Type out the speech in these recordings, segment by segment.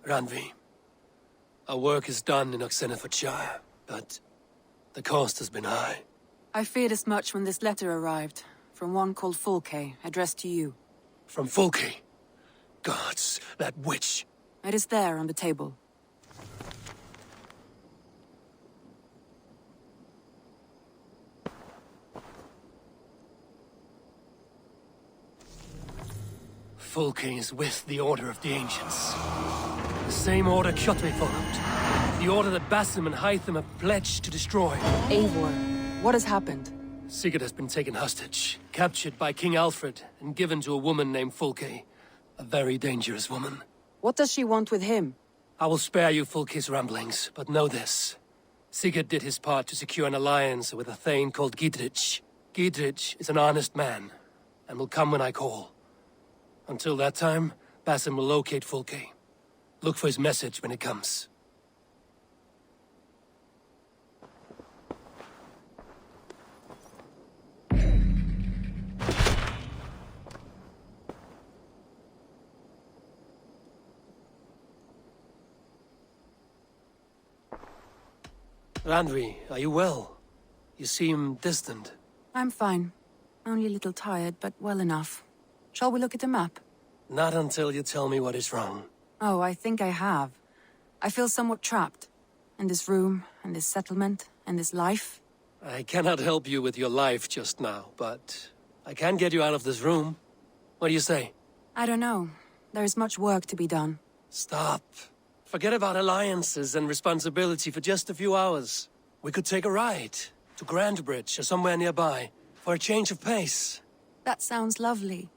Randvi, our work is done in Oxenfordshire, but the cost has been high. I feared as much when this letter arrived, from one called Fulke, addressed to you. From Fulke? Gods, that witch! It is there on the table. Fulke is with the Order of the Ancients. The same order Kjotve followed. The order that Basim and Hytham have pledged to destroy. Eivor, what has happened? Sigurd has been taken hostage, captured by King Alfred, and given to a woman named Fulke. A very dangerous woman. What does she want with him? I will spare you Fulke's ramblings, but know this. Sigurd did his part to secure an alliance with a thane called Gidrich. Gidrich is an honest man, and will come when I call. Until that time, Basim will locate Fulke. Look for his message when it comes. Randvi, are you well? You seem distant. I'm fine. Only a little tired, but well enough. Shall we look at the map? Not until you tell me what is wrong. Oh, I think I have. I feel somewhat trapped. In this room, and this settlement, and this life. I cannot help you with your life just now, but I can get you out of this room. What do you say? I don't know. There is much work to be done. Stop. Forget about alliances and responsibility for just a few hours. We could take a ride to Grantebridge or somewhere nearby for a change of pace. That sounds lovely.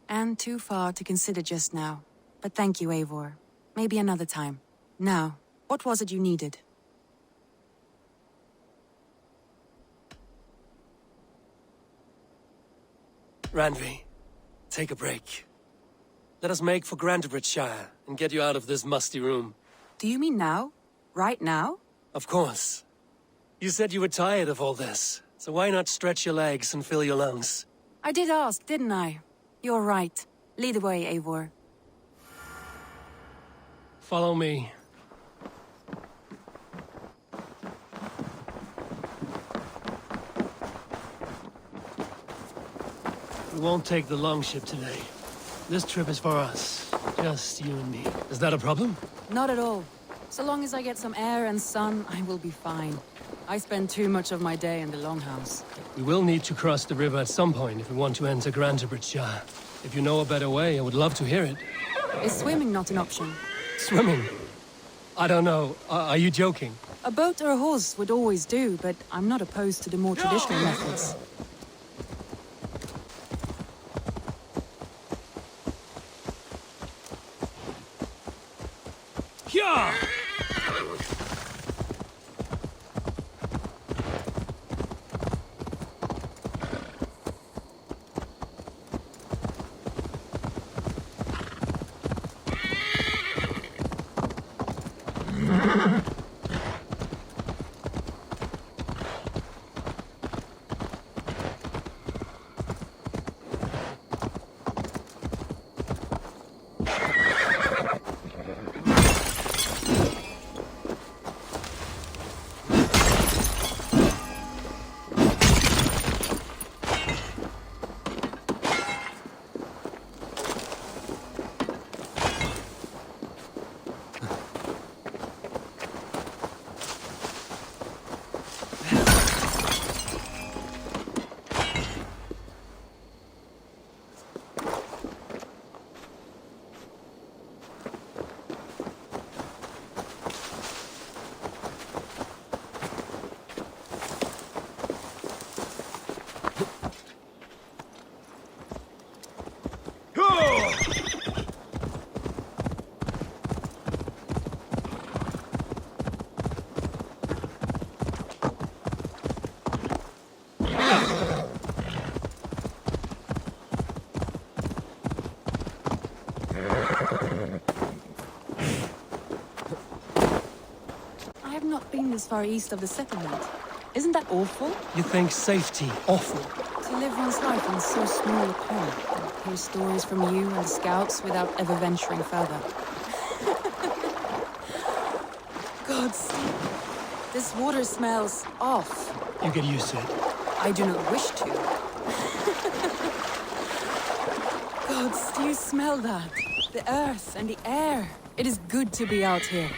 And too far to consider just now. But thank you, Eivor. Maybe another time. Now, what was it you needed? Randvi, take a break. Let us make for Grantebridgeshire and get you out of this musty room. Do you mean now? Right now? Of course. You said you were tired of all this, so why not stretch your legs and fill your lungs? I did ask, didn't I? You're right. Lead the way, Eivor. Follow me. We won't take the longship today. This trip is for us. Just you and me. Is that a problem? Not at all. So long as I get some air and sun, I will be fine. I spend too much of my day in the Longhouse. We will need to cross the river at some point if we want to enter Grantebridgeshire. If you know a better way, I would love to hear it. Is swimming not an option? Swimming? I don't know. Are you joking? A boat or a horse would always do, but I'm not opposed to the more traditional methods. Yeah! This far east of the settlement. Isn't that awful? You think safety awful? To live one's life in so small a pond, and hear stories from you and the scouts without ever venturing further. God, Steve. This water smells off. You get used to it. I do not wish to. Gods, do you smell that? The earth and the air. It is good to be out here.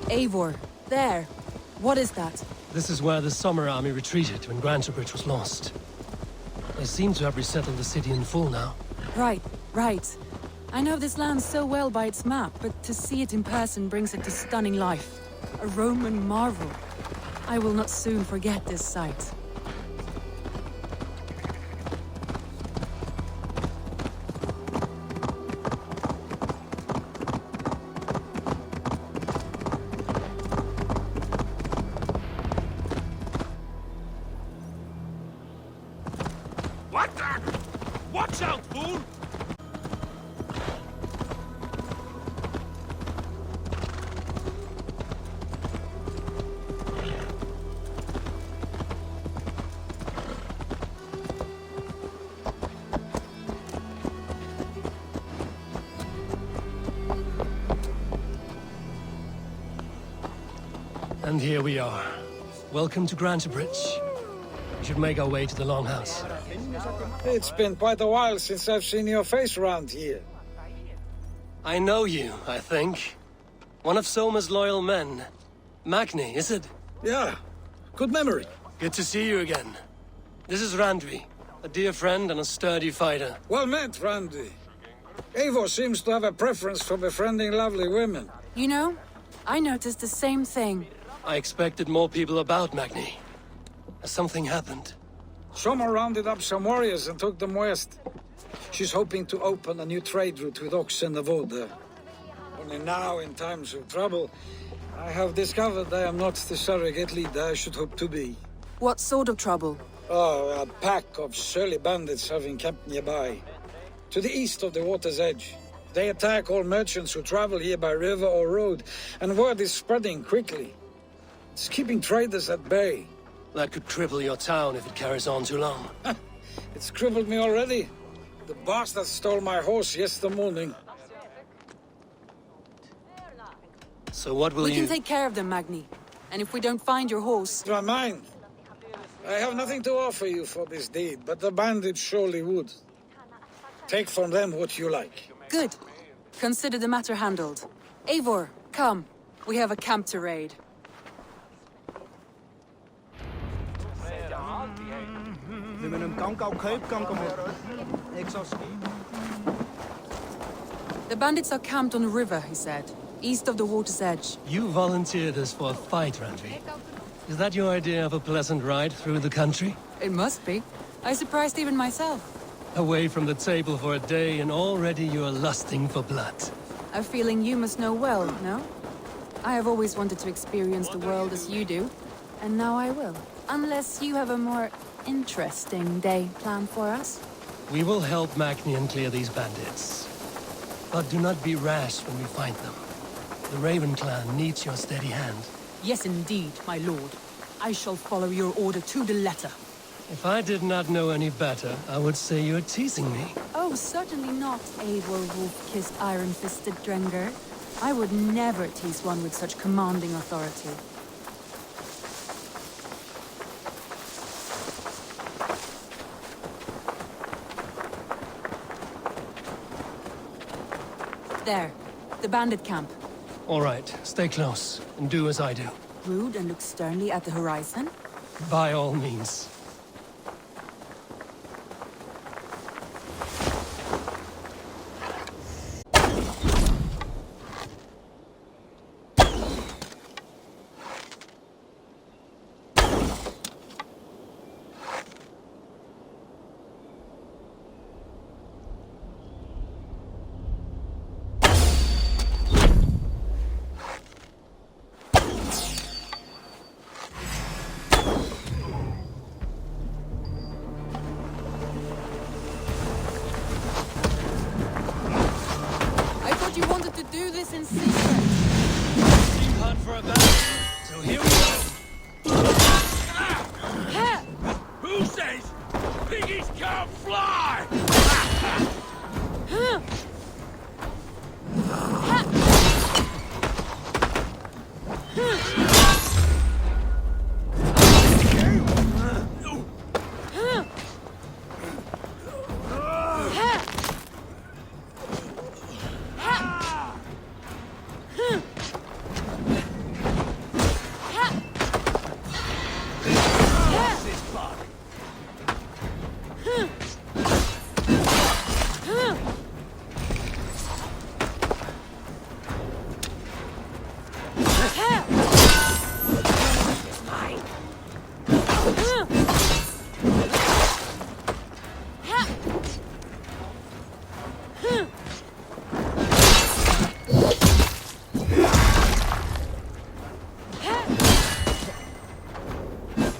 Eivor, there. What is that? This is where the Summer Army retreated when Grantebridge was lost. They seem to have resettled the city in full now. Right, right. I know this land so well by its map, but to see it in person brings it to stunning life. A Roman marvel. I will not soon forget this sight. What the? Watch out, fool! And here we are. Welcome to Grantebridge. We should make our way to the Longhouse. It's been quite a while since I've seen your face around here. I know you, I think. One of Soma's loyal men. Magni, is it? Yeah, good memory. Good to see you again. This is Randvi, a dear friend and a sturdy fighter. Well met, Randy. Eivor seems to have a preference for befriending lovely women. You know, I noticed the same thing. I expected more people about Magni. Has something happened? Soma rounded up some warriors and took them west. She's hoping to open a new trade route with Oxen of Oda. Only now, in times of trouble, I have discovered I am not the surrogate leader I should hope to be. What sort of trouble? Oh, a pack of surly bandits have encamped nearby. To the east of the water's edge. They attack all merchants who travel here by river or road, and word is spreading quickly. It's keeping traders at bay. That could cripple your town if it carries on too long. It's crippled me already. The bastard stole my horse yesterday morning. So what will We you... can take care of them, Magni. And if we don't find your horse... You are mine. I have nothing to offer you for this deed, but the bandits surely would. Take from them what you like. Good. Consider the matter handled. Eivor, come. We have a camp to raid. The bandits are camped on the river, he said. East of the water's edge. You volunteered us for a fight, Randvi. Is that your idea of a pleasant ride through the country? It must be. I surprised even myself. Away from the table for a day and already you're lusting for blood. A feeling you must know well, no? I have always wanted to experience the world as you do. And now I will. Unless you have a more interesting day planned for us. We will help Magnian clear these bandits. But do not be rash when we find them. The Raven clan needs your steady hand. Yes, indeed, my lord. I shall follow your order to the letter. If I did not know any better, I would say you're teasing me. Oh, certainly not, Eivor wolf-kissed iron-fisted Drenger. I would never tease one with such commanding authority. There, the bandit camp. All right, stay close, and do as I do. Rude and look sternly at the horizon. By all means. this in secret. Seemed hard for a battle, so here we go. Who says piggies can't fly?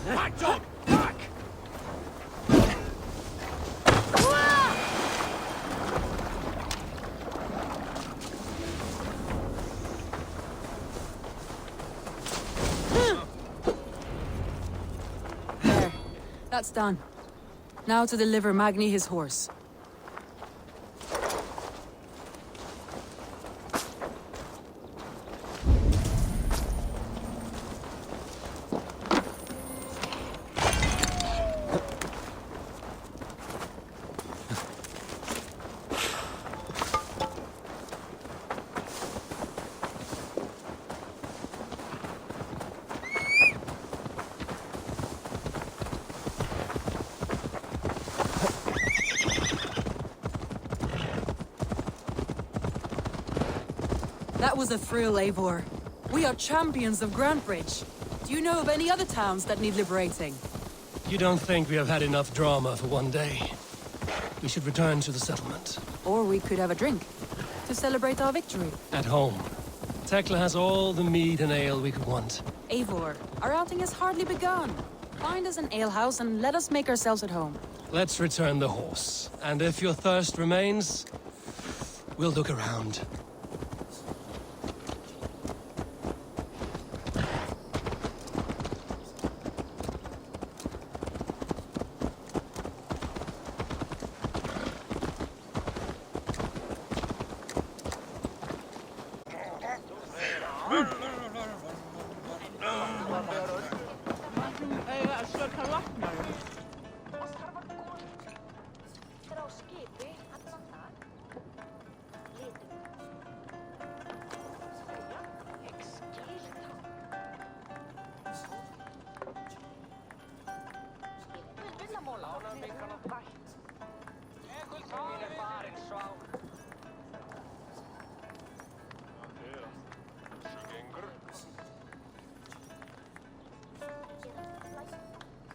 Back, dog! Back! There. That's done. Now to deliver Magni his horse. That was a thrill, Eivor. We are champions of Grantebridge. Do you know of any other towns that need liberating? You don't think we have had enough drama for one day? We should return to the settlement. Or we could have a drink to celebrate our victory. At home. Tekla has all the mead and ale we could want. Eivor, our outing has hardly begun. Find us an alehouse and let us make ourselves at home. Let's return the horse. And if your thirst remains, we'll look around.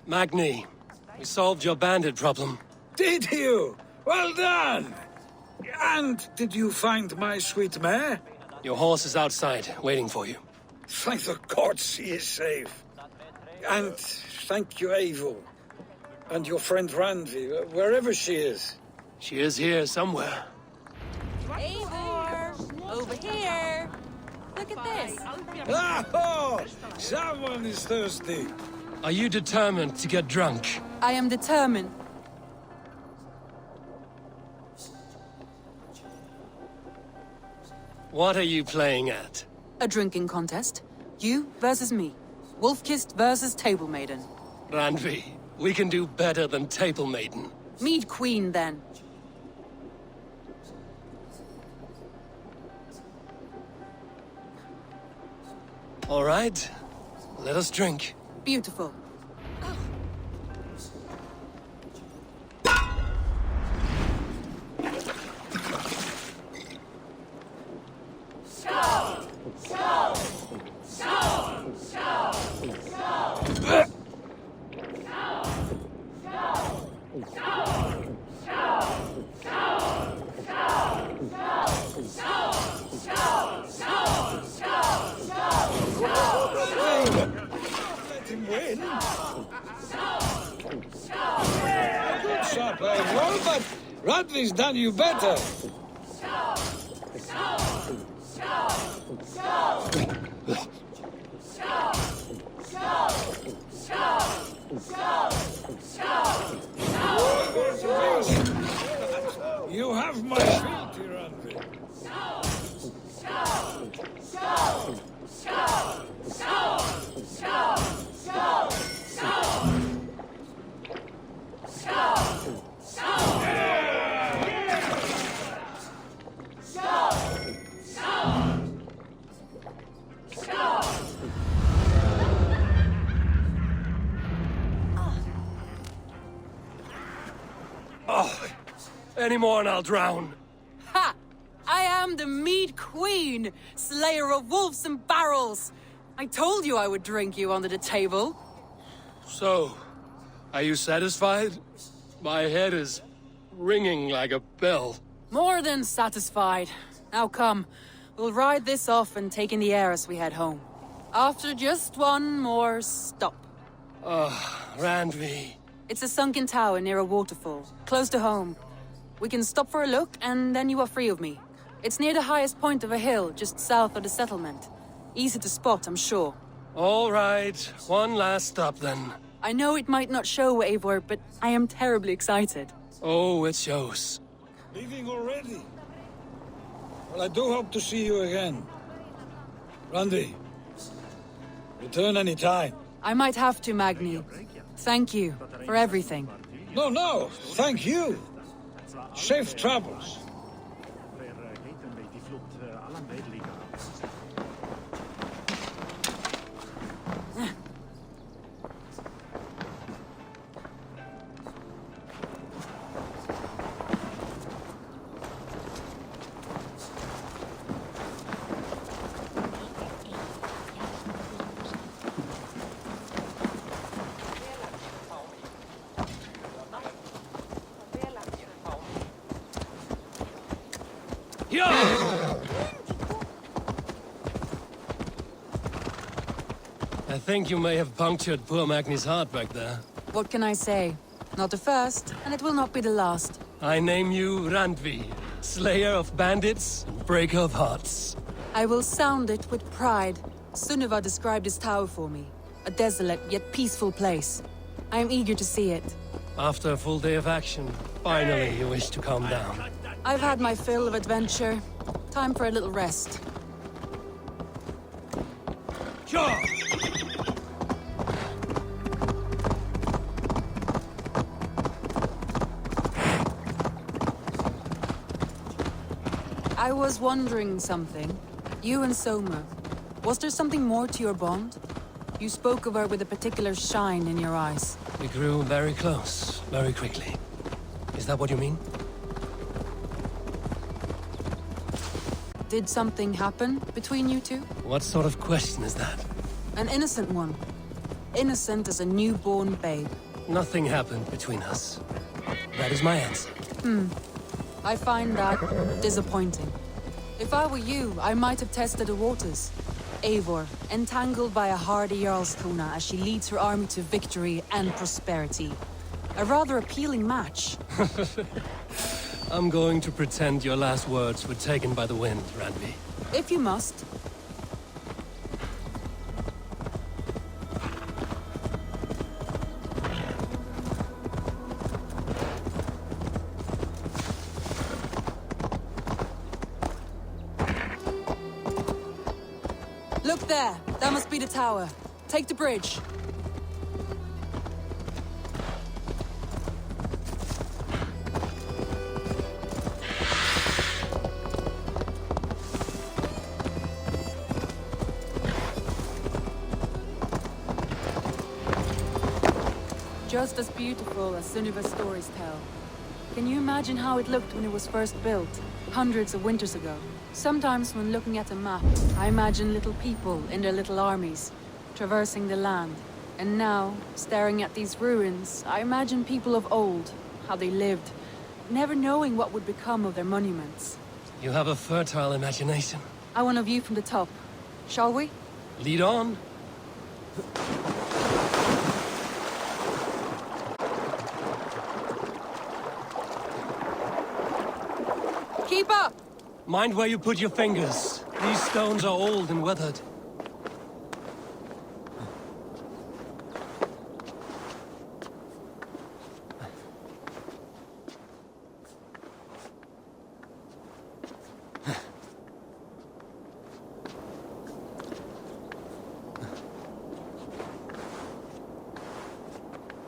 Magni, we solved your bandit problem. Did you? Well done! And did you find my sweet mare? Your horse is outside, waiting for you. Thank the gods he is safe. And thank you, Eivor. And your friend Randvi, wherever she is. She is here somewhere. Eivor! Over here! Look at this! Oh! Someone is thirsty. Are you determined to get drunk? I am determined. What are you playing at? A drinking contest. You versus me. Wolf-Kissed versus Table Maiden. Randvi, we can do better than Table Maiden. Mead Queen, then. All right, let us drink. Beautiful. Let him win. Good shot, Eivor, but Randvi's done you better. You have my feet, Randvi. Any more and I'll drown. Ha! I am the Mead Queen, slayer of wolves and barrels. I told you I would drink you under the table. So, are you satisfied? My head is ringing like a bell. More than satisfied. Now come, we'll ride this off and take in the air as we head home. After just one more stop. Randvi. It's a sunken tower near a waterfall, close to home. We can stop for a look, and then you are free of me. It's near the highest point of a hill, just south of the settlement. Easy to spot, I'm sure. All right, one last stop then. I know it might not show, Eivor, but I am terribly excited. Oh, it shows. Leaving already? Well, I do hope to see you again. Randvi, return any time. I might have to, Magni. Thank you for everything. No, thank you. Safe travels. I think you may have punctured poor Magni's heart back there. What can I say? Not the first, and it will not be the last. I name you Randvi, slayer of bandits and breaker of hearts. I will sound it with pride. Sunniva described this tower for me. A desolate yet peaceful place. I am eager to see it. After a full day of action, finally you wish to calm down. I've had my fill of adventure. Time for a little rest. Sure! I was wondering something. You and Soma. Was there something more to your bond? You spoke of her with a particular shine in your eyes. We grew very close, very quickly. Is that what you mean? Did something happen between you two? What sort of question is that? An innocent one. Innocent as a newborn babe. Nothing happened between us. That is my answer. I find that disappointing. If I were you, I might have tested the waters. Eivor, entangled by a hardy Jarlskona as she leads her army to victory and prosperity. A rather appealing match. I'm going to pretend your last words were taken by the wind, Randvi. If you must. Look there! That must be the tower. Take the bridge. Just as beautiful as Sunniva's stories tell. Can you imagine how it looked when it was first built, hundreds of winters ago? Sometimes when looking at a map, I imagine little people in their little armies, traversing the land. And now, staring at these ruins, I imagine people of old, how they lived, never knowing what would become of their monuments. You have a fertile imagination. I want a view from the top. Shall we? Lead on. Keep up! Mind where you put your fingers. These stones are old and weathered.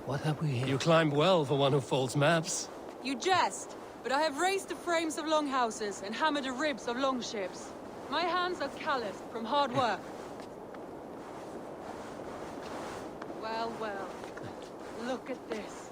What have we here? You climbed well for one who folds maps. You jest, but I have raised the frames of longhouses and hammered the ribs of longships. My hands are calloused from hard work. Well, well. Look at this.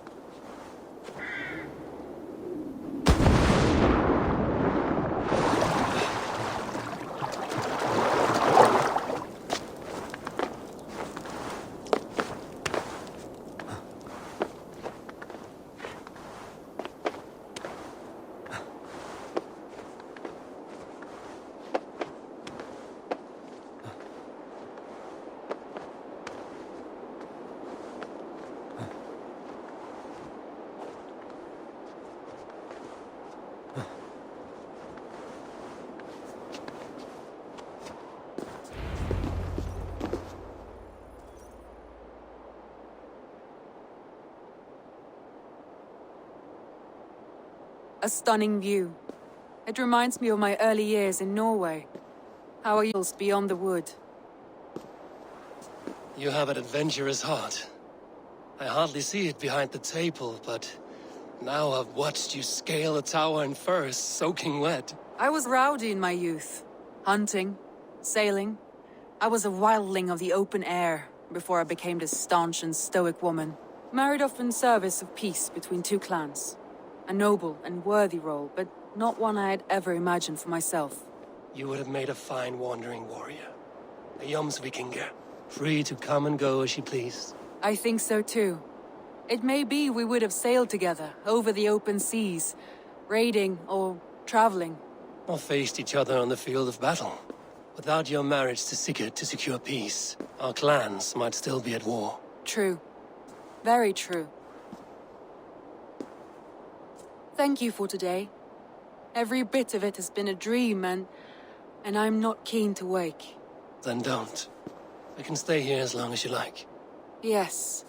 A stunning view. It reminds me of my early years in Norway. How are you beyond the wood? You have an adventurous heart. I hardly see it behind the table, but now I've watched you scale a tower in furs, soaking wet. I was rowdy in my youth. Hunting, sailing. I was a wildling of the open air before I became this staunch and stoic woman. Married off in service of peace between two clans. A noble and worthy role, but not one I had ever imagined for myself. You would have made a fine wandering warrior. A Jomsvikinger, free to come and go as she pleased. I think so too. It may be we would have sailed together over the open seas, raiding or traveling. Or faced each other on the field of battle. Without your marriage to Sigurd to secure peace, our clans might still be at war. True. Very true. Thank you for today. Every bit of it has been a dream, and I'm not keen to wake. Then don't. I can stay here as long as you like. Yes.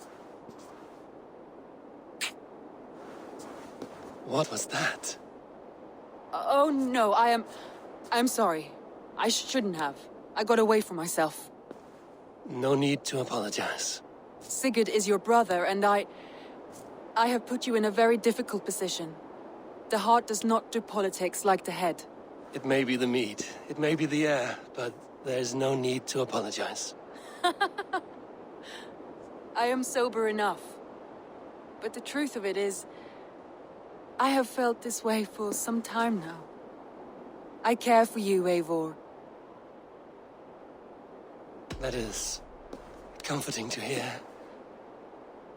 What was that? Oh no, I'm sorry. I shouldn't have. I got away from myself. No need to apologize. Sigurd is your brother, and I have put you in a very difficult position. The heart does not do politics like the head. It may be the meat, it may be the air, but there's no need to apologize. I am sober enough. But the truth of it is, I have felt this way for some time now. I care for you, Eivor. That is comforting to hear.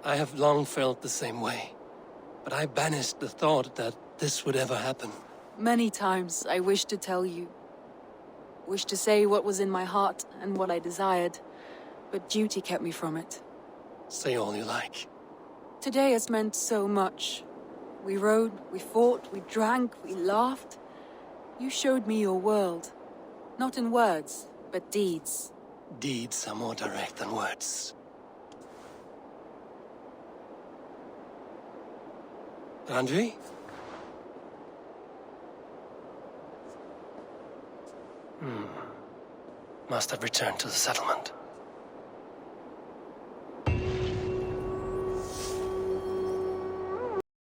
I have long felt the same way, but I banished the thought that this would ever happen. Many times I wished to tell you. Wished to say what was in my heart and what I desired, but duty kept me from it. Say all you like. Today has meant so much. We rode, we fought, we drank, we laughed. You showed me your world. Not in words, but deeds. Deeds are more direct than words. Andri? Must have returned to the settlement.